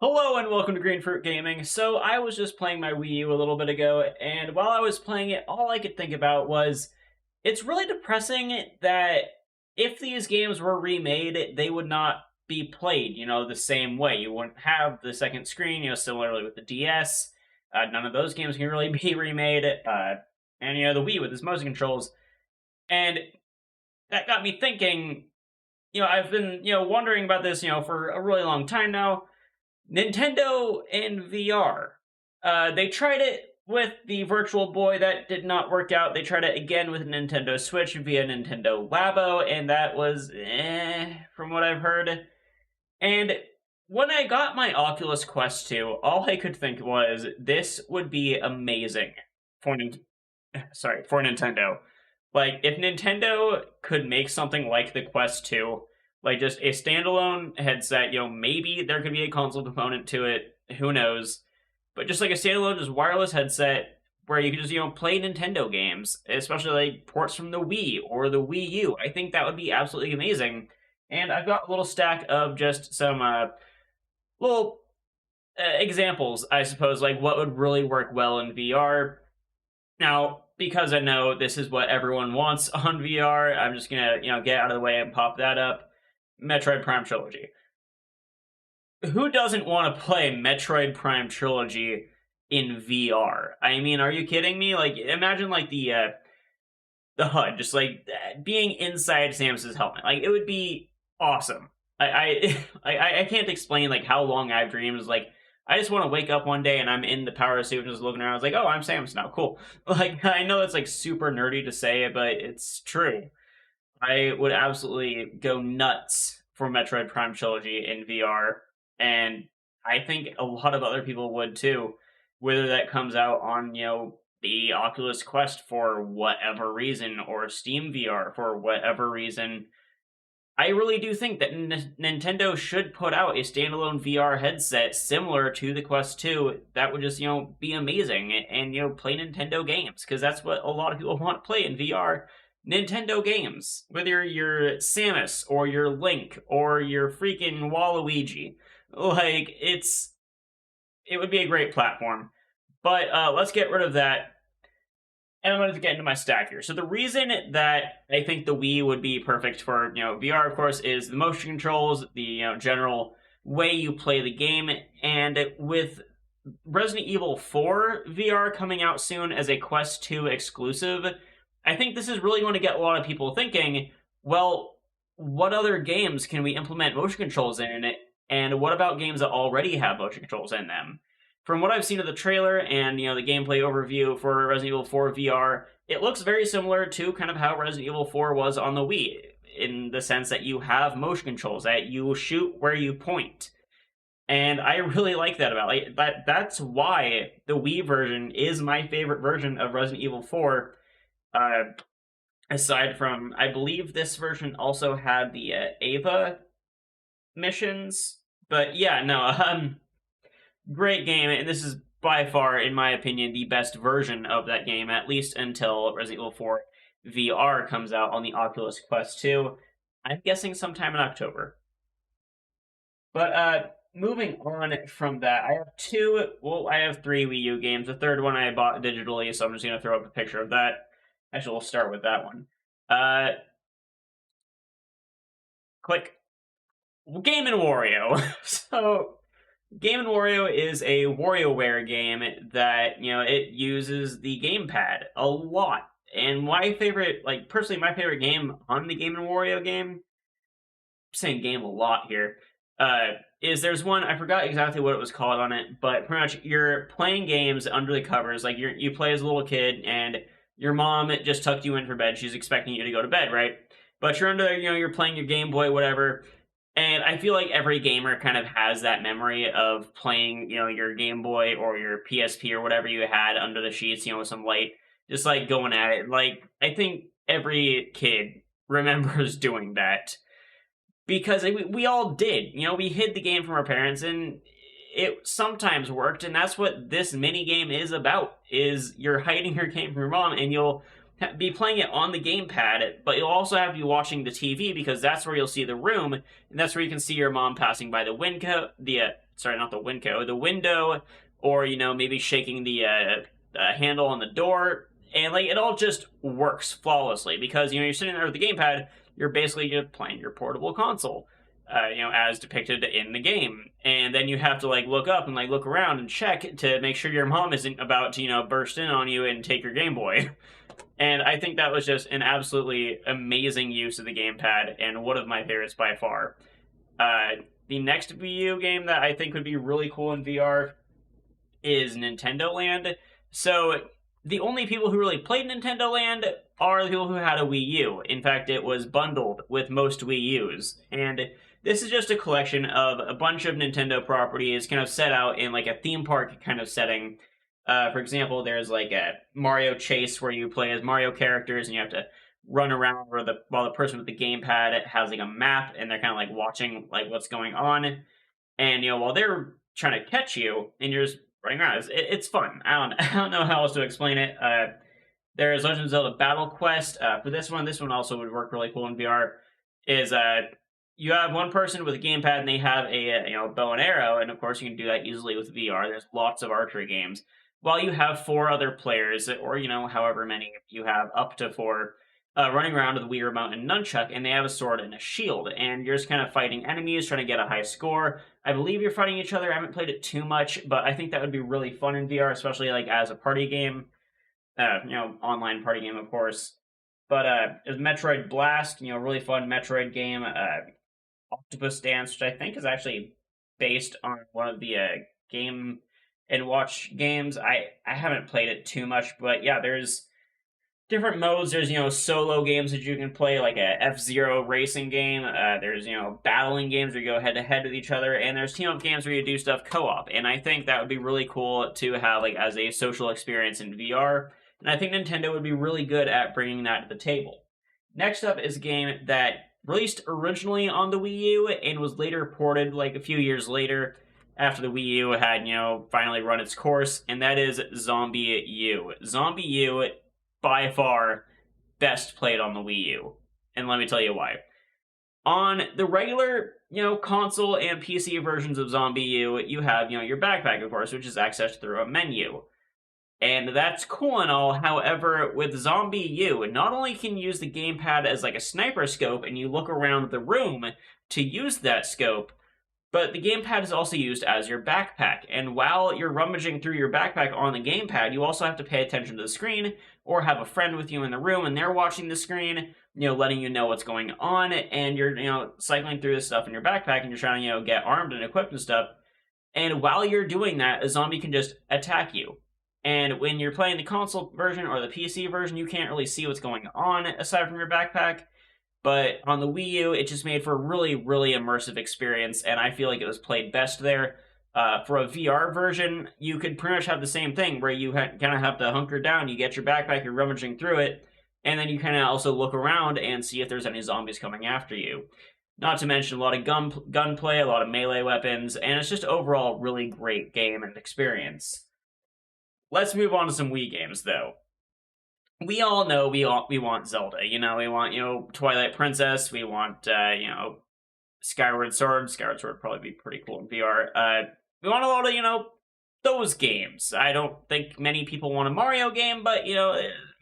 Hello and welcome to Green Fruit Gaming. So I was just playing my Wii U a little bit ago, and while I was playing it, all I could think about was it's really depressing that if these games were remade, they would not be played, the same way. You wouldn't have the second screen, similarly with the DS. None of those games can really be remade. And, the Wii with its motion controls. And that got me thinking, I've been, wondering about this, for a really long time now. Nintendo and VR. They tried it with the Virtual Boy, that did not work out. They tried it again with Nintendo Switch via Nintendo Labo, and that was from what I've heard. And when I got my Oculus Quest 2, all I could think was this would be amazing for for Nintendo. Like if Nintendo could make something like the Quest 2, like just a standalone headset, maybe there could be a console component to it, who knows. But just like a standalone just wireless headset where you could just, play Nintendo games, especially like ports from the Wii or the Wii U. I think that would be absolutely amazing. And I've got a little stack of just some little examples, I suppose, like what would really work well in VR. Now, because I know this is what everyone wants on VR, I'm just gonna, get out of the way and pop that up. Metroid Prime Trilogy. Who doesn't want to play Metroid Prime Trilogy in VR? I mean, are you kidding me? Like, imagine like the HUD, just like being inside Samus's helmet. Like, it would be awesome. I can't explain like how long I've dreamed. Like, I just want to wake up one day and I'm in the power suit and just looking around. I was like, oh, I'm Samus now. Cool. Like, I know it's like super nerdy to say it, but it's true. I would absolutely go nuts for Metroid Prime Trilogy in VR, and I think a lot of other people would too. Whether that comes out on, the Oculus Quest for whatever reason, or Steam VR for whatever reason, I really do think that Nintendo should put out a standalone VR headset similar to the Quest 2 that would just, be amazing and, play Nintendo games, because that's what a lot of people want to play in VR. Nintendo games, whether you're Samus or your Link or your freaking Waluigi, like it would be a great platform. But let's get rid of that, and I'm going to get into my stack here. So the reason that I think the Wii would be perfect for VR, of course, is the motion controls, the general way you play the game, and with Resident Evil 4 VR coming out soon as a Quest 2 exclusive, I think this is really going to get a lot of people thinking, well, what other games can we implement motion controls in? And what about games that already have motion controls in them? From what I've seen of the trailer and, the gameplay overview for Resident Evil 4 VR, it looks very similar to kind of how Resident Evil 4 was on the Wii, in the sense that you have motion controls, that you shoot where you point. And I really like that about it. That's why the Wii version is my favorite version of Resident Evil 4. Aside from, I believe this version also had the Ava missions, but yeah, no, great game, and this is by far, in my opinion, the best version of that game, at least until Resident Evil 4 VR comes out on the Oculus Quest 2. I'm guessing sometime in October. But moving on from that, I have three Wii U games. The third one I bought digitally, so I'm just going to throw up a picture of that. Actually, we'll start with that one. Click. Game & Wario. So, Game & Wario is a WarioWare game that, it uses the gamepad a lot. And my favorite, personally, my favorite game on the Game & Wario game, I'm saying game a lot here, is there's one, I forgot exactly what it was called on it, but pretty much you're playing games under the covers, like you play as a little kid, and your mom just tucked you in for bed. She's expecting you to go to bed, right? But you're under, you're playing your Game Boy, whatever. And I feel like every gamer kind of has that memory of playing, your Game Boy or your PSP or whatever you had under the sheets, with some light, just like going at it. Like, I think every kid remembers doing that, because we all did. We hid the game from our parents, and it sometimes worked, and that's what this mini game is about, is you're hiding your game from your mom, and you'll be playing it on the gamepad, but you'll also have to be watching the TV, because that's where you'll see the room, and that's where you can see your mom passing by the window, sorry, not the Winco, the window, or maybe shaking the handle on the door, and like it all just works flawlessly because you're sitting there with the gamepad, you're basically just playing your portable console. As depicted in the game, and then you have to like look up and like look around and check to make sure your mom isn't about to burst in on you and take your Game Boy. And I think that was just an absolutely amazing use of the gamepad and one of my favorites by far. The next Wii U game that I think would be really cool in VR is Nintendo Land. So the only people who really played Nintendo Land are the people who had a Wii U. In fact, it was bundled with most Wii U's. And this is just a collection of a bunch of Nintendo properties kind of set out in like a theme park kind of setting. For example, there's like a Mario Chase where you play as Mario characters and you have to run around while the person with the gamepad has like a map and they're kind of like watching like what's going on. And while they're trying to catch you and you're just running around, it's fun. I don't know how else to explain it. There's Legend of Zelda Battle Quest. For this one also would work really cool in VR. Is you have one person with a gamepad and they have a bow and arrow, and of course you can do that easily with VR. There's lots of archery games. While you have 4 other players, or however many you have, up to 4, running around with a Wii Remote and Nunchuck, and they have a sword and a shield, and you're just kind of fighting enemies, trying to get a high score. I believe you're fighting each other. I haven't played it too much, but I think that would be really fun in VR, especially like as a party game. Online party game, of course. But it was Metroid Blast, really fun Metroid game. Octopus Dance, which I think is actually based on one of the Game and Watch games. I haven't played it too much, but yeah, there's different modes. There's solo games that you can play, like a F-Zero racing game. There's battling games where you go head to head with each other, and there's team up games where you do stuff co-op. And I think that would be really cool to have like as a social experience in VR. And I think Nintendo would be really good at bringing that to the table. Next up is a game that released originally on the Wii U and was later ported like a few years later after the Wii U had, finally run its course, and that is Zombie U. Zombie U, by far, best played on the Wii U. And let me tell you why. On the regular, console and PC versions of Zombie U, you have, your backpack, of course, which is accessed through a menu. And that's cool and all. However, with Zombie U, not only can you use the gamepad as like a sniper scope and you look around the room to use that scope, but the gamepad is also used as your backpack. And while you're rummaging through your backpack on the gamepad, you also have to pay attention to the screen or have a friend with you in the room and they're watching the screen, letting you know what's going on. And you're, cycling through this stuff in your backpack and you're trying to, get armed and equipped and stuff. And while you're doing that, a zombie can just attack you. And when you're playing the console version or the PC version, you can't really see what's going on aside from your backpack. But on the Wii U, it just made for a really, really immersive experience, and I feel like it was played best there. For a VR version, you could pretty much have the same thing, where you kind of have to hunker down, you get your backpack, you're rummaging through it, and then you kind of also look around and see if there's any zombies coming after you. Not to mention a lot of gunplay, a lot of melee weapons, and it's just overall a really great game and experience. Let's move on to some Wii games, though. We all know we want Zelda. We want, Twilight Princess. We want, Skyward Sword. Skyward Sword would probably be pretty cool in VR. We want a lot of, those games. I don't think many people want a Mario game, but,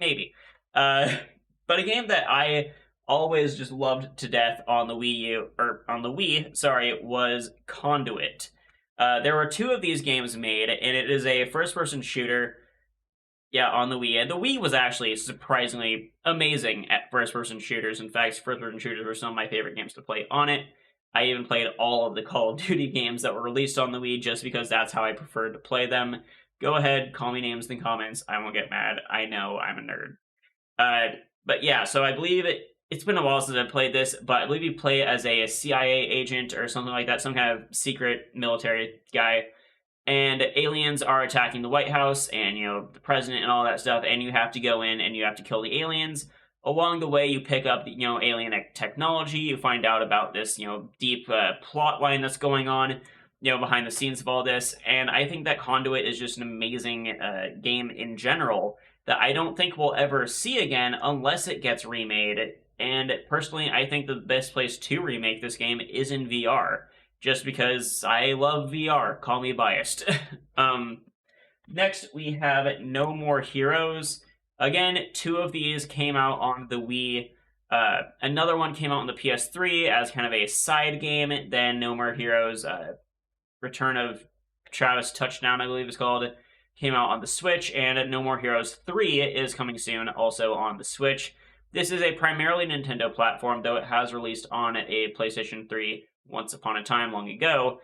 maybe. But a game that I always just loved to death on the Wii, was Conduit. There were 2 of these games made, and it is a first-person shooter, on the Wii. And the Wii was actually surprisingly amazing at first-person shooters. In fact, first-person shooters were some of my favorite games to play on it. I even played all of the Call of Duty games that were released on the Wii just because that's how I preferred to play them. Go ahead, call me names in the comments. I won't get mad. I know, I'm a nerd. But yeah, so I believe it's been a while since I've played this, but I believe you play as a CIA agent or something like that, some kind of secret military guy, and aliens are attacking the White House and, the president and all that stuff, and you have to go in and you have to kill the aliens. Along the way, you pick up, alien technology, you find out about this, deep plot line that's going on, behind the scenes of all this, and I think that Conduit is just an amazing game in general that I don't think we'll ever see again unless it gets remade. And personally, I think the best place to remake this game is in VR. just because I love VR. Call me biased. um, Next, we have No More Heroes. Again, two of these came out on the Wii. Another one came out on the PS3 as kind of a side game. Then No More Heroes, Return of Travis Touchdown, I believe it's called, came out on the Switch. And No More Heroes 3 is coming soon, also on the Switch. This is a primarily Nintendo platform, though it has released on a PlayStation 3 once upon a time long ago.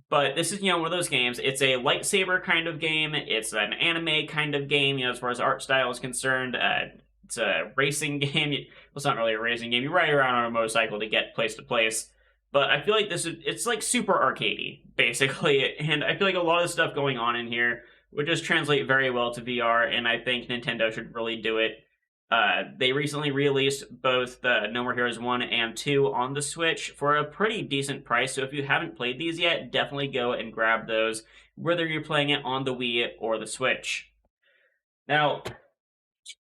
But this is, one of those games. It's a lightsaber kind of game. It's an anime kind of game, as far as art style is concerned. It's a racing game. Well, it's not really a racing game. You ride around on a motorcycle to get place to place. But I feel like it's like super arcadey, basically. And I feel like a lot of stuff going on in here would just translate very well to VR, and I think Nintendo should really do it. They recently released both the No More Heroes 1 and 2 on the Switch for a pretty decent price, so if you haven't played these yet, definitely go and grab those, whether you're playing it on the Wii or the Switch. Now,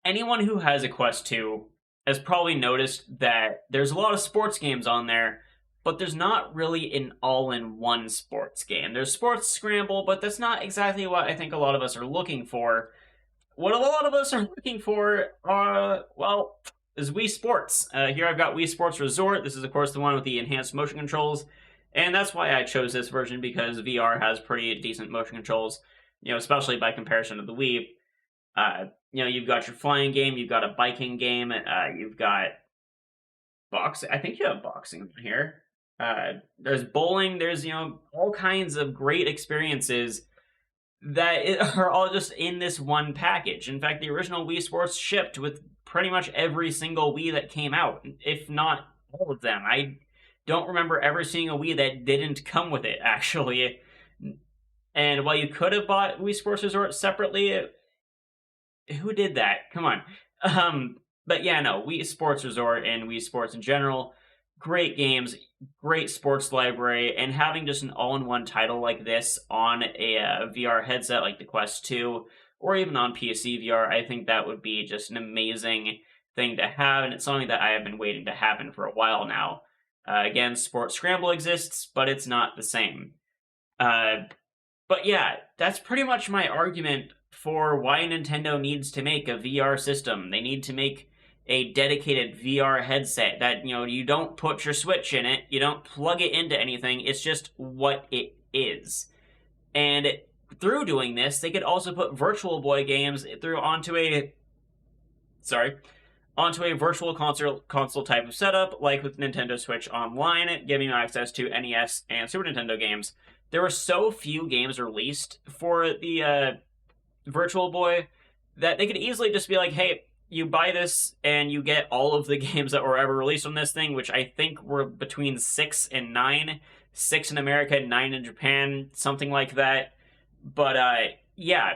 anyone who has a Quest 2 has probably noticed that there's a lot of sports games on there, but there's not really an all-in-one sports game. There's Sports Scramble, but that's not exactly what I think a lot of us are looking for. What a lot of us are looking for, is Wii Sports. Here I've got Wii Sports Resort. This is, of course, the one with the enhanced motion controls. And that's why I chose this version, because VR has pretty decent motion controls, especially by comparison to the Wii. You've got your flying game, you've got a biking game, you've got boxing. I think you have boxing in here. There's bowling, there's, all kinds of great experiences that are all just in this one package. In fact, the original Wii Sports shipped with pretty much every single Wii that came out, if not all of them. I don't remember ever seeing a Wii that didn't come with it, actually. And while you could have bought Wii Sports Resort separately, who did that? Come on. But yeah, no, Wii Sports Resort and Wii Sports in general, great games, great sports library, and having just an all-in-one title like this on a VR headset like the Quest 2, or even on PC VR, I think that would be just an amazing thing to have, and it's something that I have been waiting to happen for a while now. Again, Sports Scramble exists, but it's not the same. But yeah, that's pretty much my argument for why Nintendo needs to make a VR system. They need to make a dedicated VR headset that, you don't put your Switch in it, you don't plug it into anything, it's just what it is. And through doing this, they could also put Virtual Boy games onto a virtual console type of setup, like with Nintendo Switch Online, giving you access to NES and Super Nintendo games. There were so few games released for the Virtual Boy that they could easily just be like, hey, you buy this and you get all of the games that were ever released on this thing, which I think were between 6 and 9. 6 in America, 9 in Japan, something like that. But yeah,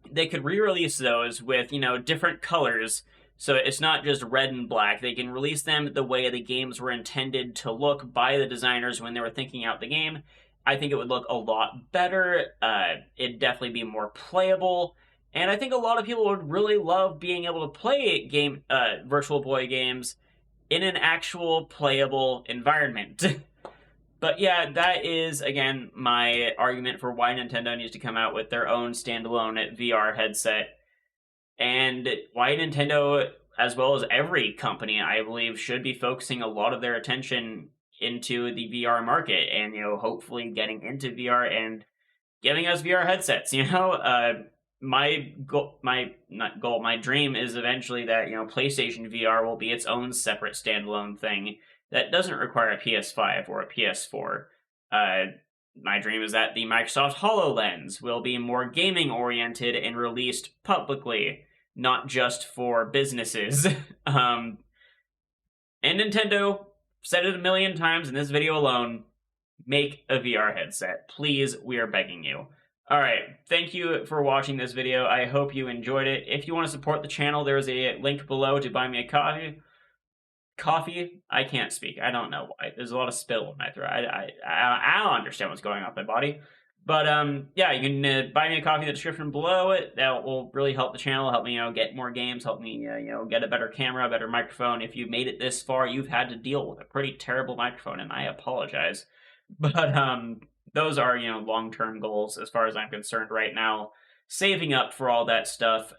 they could re-release those with, different colors. So it's not just red and black. They can release them the way the games were intended to look by the designers when they were thinking out the game. I think it would look a lot better. It'd definitely be more playable. And I think a lot of people would really love being able to play Virtual Boy games in an actual playable environment. But yeah, that is, again, my argument for why Nintendo needs to come out with their own standalone VR headset. And why Nintendo, as well as every company, I believe, should be focusing a lot of their attention into the VR market and, hopefully getting into VR and giving us VR headsets, my dream is eventually that, PlayStation VR will be its own separate standalone thing that doesn't require a PS5 or a PS4. My dream is that the Microsoft HoloLens will be more gaming oriented and released publicly, not just for businesses. And Nintendo said it a million times in this video alone, make a VR headset. Please, we are begging you. Alright, thank you for watching this video. I hope you enjoyed it. If you want to support the channel, there's a link below to buy me a coffee. Coffee? I can't speak. I don't know why. There's a lot of spill in my throat. I don't understand what's going on with my body. But, yeah, you can buy me a coffee in the description below. That will really help the channel, help me, get more games, help me, get a better camera, a better microphone. If you've made it this far, you've had to deal with a pretty terrible microphone, and I apologize. But those are, long-term goals as far as I'm concerned right now, saving up for all that stuff.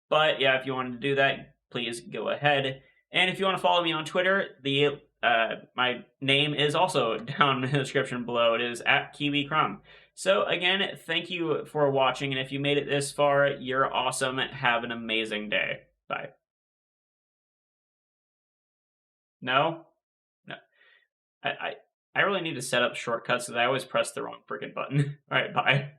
But yeah, if you wanted to do that, please go ahead. And if you want to follow me on Twitter, the my name is also down in the description below. It is at Kiwi Crumb. So again, thank you for watching, and if you made it this far, you're awesome. Have an amazing day. Bye. No, no, I I, I really need to set up shortcuts because I always press the wrong freaking button. All right, bye.